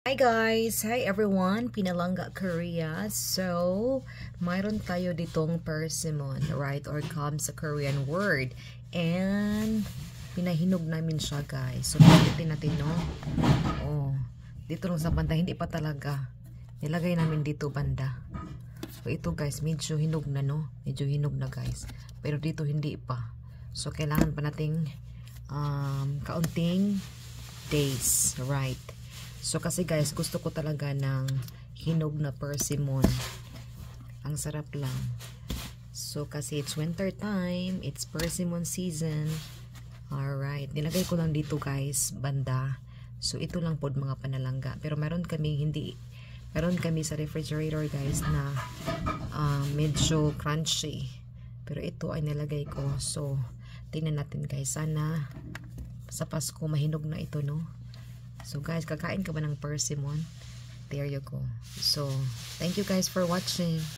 Hi guys! Hi everyone! Pinalangga Korea. So, mayroon tayo ditong persimmon, right? Or come sa Korean word. And, pinahinog namin siya guys. So, pilitin natin, no? Oh, dito lang sa banda. Hindi pa talaga. Nilagay namin dito banda. So, ito guys, medyo hinog na, no? Medyo hinog na guys. Pero dito hindi pa. So, kailangan pa nating kaunting days, right? So kasi guys, gusto ko talaga ng hinog na persimmon. Ang sarap lang. So kasi it's winter time, it's persimmon season. Alright, nilagay ko lang dito guys, banda. So ito lang po mga panalangga. Pero meron kami sa refrigerator guys na medyo crunchy. Pero ito ay nilagay ko. So tingnan natin guys, sana sa Pasko mahinog na ito, no? So guys, kakain ka ba ng persimmon? There you go. So, thank you guys for watching.